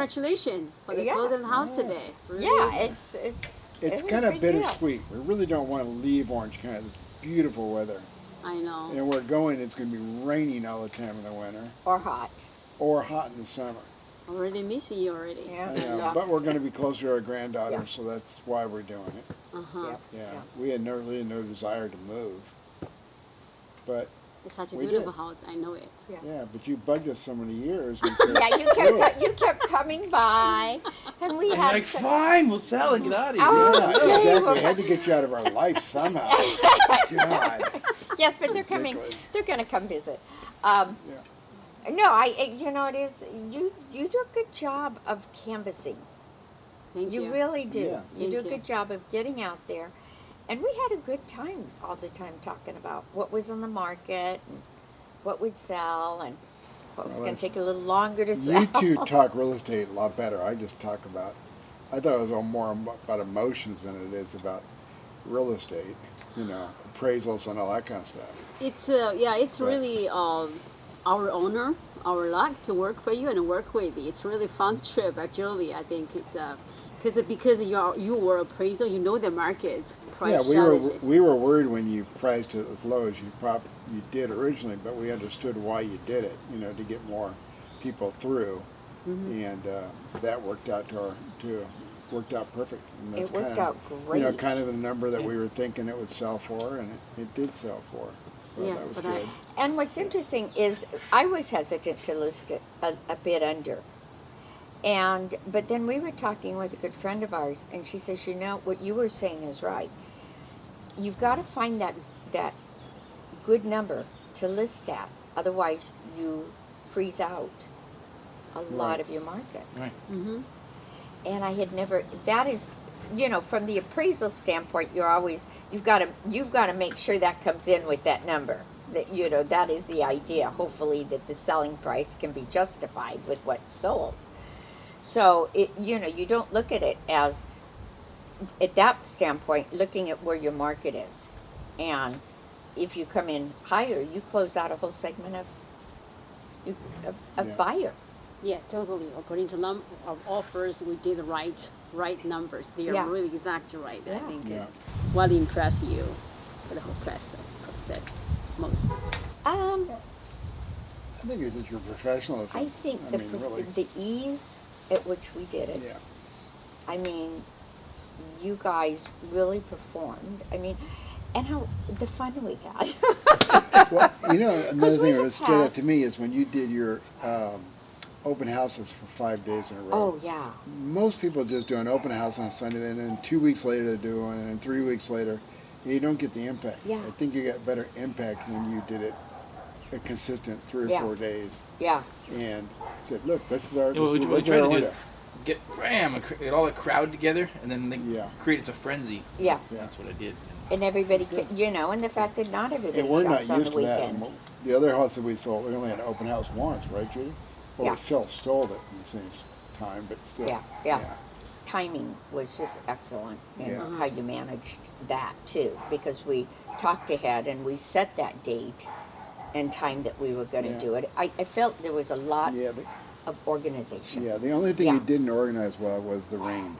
congratulations for the Yeah. closing the house today. Really. Yeah, It's was a kind of big deal. bittersweet. We really don't want to leave Orange County. It's beautiful weather. I know. And we're going, it's going to be raining all the time in the winter Or hot. or hot in the summer. Already missing you already. Yeah. I know, Yeah. but we're going to be closer to our granddaughter, Yeah. so that's why we're doing it. Uh-huh. Yep. Yeah, Yeah. we had really no desire to move. But, It's such a We beautiful did. house. I know it. Yeah. yeah, but you bugged us so many years. We said, Yeah, you kept coming by, and we And had you're like, to- fine, we'll sell and get out of here. Oh, Yeah, okay, exactly. well- We had to get you out of our life somehow. God. Yes, but they're coming. Ridiculous. They're going to come visit. Yeah. No, you know, it is. You do a good job of canvassing. Thank you. You really do. Yeah. You do a Thank you. good job of getting out there, and we had a good time all the time talking about what was on the market and what would sell and what was Well, going to that's- take a little longer to sell. You two talk real estate a lot better. I just talk about, I thought it was all more about emotions than it is about real estate, appraisals and all that kind of stuff. It's it's But- really our honor, our luck to work for you and work with you. It's really fun trip actually. I think it's because you were appraisal, you know the markets, price Yeah, strategy. we were worried when you priced it as low as you did originally, but we understood why you did it, to get more people through, and that worked out worked out perfect. And that's It worked kind of, out great. kind of the number that we were thinking it would sell for, and it did sell for. So Yeah, that was but good. And what's interesting is I was hesitant to list it a bit under. But then we were talking with a good friend of ours, and she says, what you were saying is right. You've got to find that good number to list at. Otherwise, you freeze out a lot Right. of your market. Right. Mm-hmm. And I had never, that is, from the appraisal standpoint, you've got to make sure that comes in with that number. That, that is the idea, hopefully, that the selling price can be justified with what's sold. So, you don't look at it as, at that standpoint, looking at where your market is. And if you come in higher, you close out a whole segment of Yeah. buyer. Yeah, totally. According to of offers, we did the right numbers. They are Yeah. really exactly right. I Yeah. think Yeah. it's what impressed you for the whole process most. I think it was your professionalism. I think really. the ease at which we did it. Yeah. I mean, you guys really performed. I mean, and how the fun we had. Well, another we thing have that stood out had- to me is when you did your open houses for 5 days in a row. Oh yeah, Most people just do an open house on Sunday, and then 2 weeks later they do one, and then 3 weeks later, and you don't get the impact. Yeah. I think you get better impact when you did it a consistent 3 or Yeah. 4 days, yeah, and said, look, this is our, Yeah, what we this is try our to do is window. get all the crowd together, and then Yeah. creates a frenzy. yeah. Yeah. That's what I did. And everybody, and the fact that not everybody And we're not shops on the used to that. weekend. The other house that we sold, we only had an open house once, right, Judy? Well, Yeah. we sold it in the same time, but still. Yeah. Timing was just excellent in Yeah. how you managed that too, because we talked ahead and we set that date and time that we were going to Yeah. do it. I felt there was a lot Yeah, of organization. the only thing Yeah. you didn't organize well was the rain.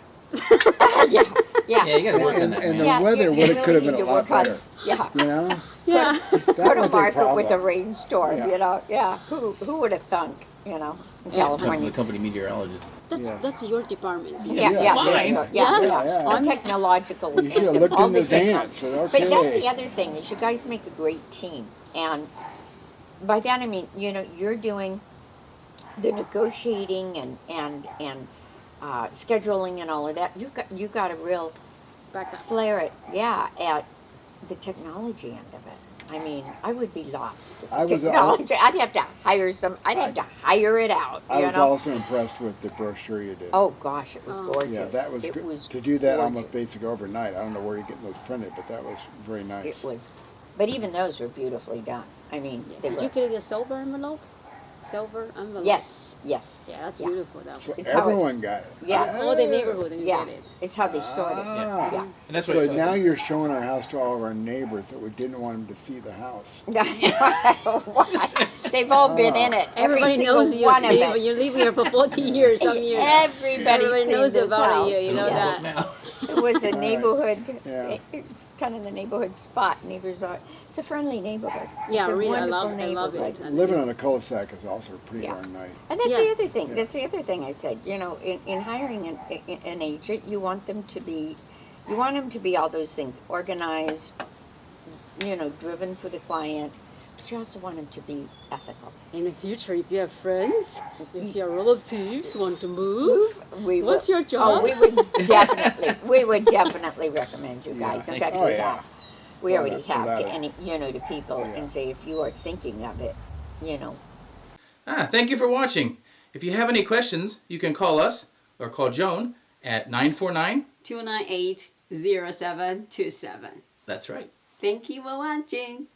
yeah, Yeah, you gotta work on And, that, and man. the weather you would have really could have need been a to lot work on- better. Yeah. You know? Yeah. Put That a was a market with a problem. rainstorm, Yeah. Yeah, who would have thunk, in The California. company meteorologist. Yes. That's your department. Yeah, Yeah. yeah, Mine. there you go. Yeah. Yeah. The technological. You should have end of looked all in the advance, techno- and But that's okay. the other thing, is you guys make a great team. And by that I mean, you're doing the negotiating and scheduling and all of that. You got a real Backup. flair at the technology end of it. I mean, I would be lost with I the was- technology. I'd have to I'd have to hire it out, I you was know? also impressed with the brochure you did. Oh, gosh, it was Oh. gorgeous. Yeah, that was It good. was To do that gorgeous. almost basic overnight. I don't know where you're getting those printed, but that was very nice. It was, but even those were beautifully done. I mean, they Did were, you get a silver envelope? Silver envelope. yes, Yes. Yeah, that's Yeah. beautiful. That So one. It's how it- everyone got it. Yeah. All the neighborhood and you Yeah. get it. It's how they sort it. Ah. Yeah. And that's So what. now you're showing our house to all of our neighbors that we didn't want them to see the house. What? They've all been in it. Everybody Every single knows you, one of Steve. it. You live here for 40 years, some years. Everybody knows this about house. you. You know Yes. that. now. It was a Right. neighborhood. Yeah. It's kind of the neighborhood spot. Neighbors are. It's a friendly neighborhood. Yeah, it's a really, I wonderful love it. neighborhood. And Living on a cul-de-sac is also pretty Yeah. darn nice. And that's Yeah. the other thing. Yeah. That's the other thing I said. You know, in hiring an agent, you want them to be all those things: organized, you know, driven for the client. But you also want them to be ethical. in the future, if you have friends, if your relatives want to move, We what's would, your job? Oh, we would definitely recommend you Yeah. guys. In fact, Oh, we yeah. have. We Well, already that- have that to is- any, you know, to people Yeah. and say if you are thinking of it, you know. Thank you for watching. If you have any questions, you can call us or call Joan at 949. 298-0727. That's right. Thank you for watching.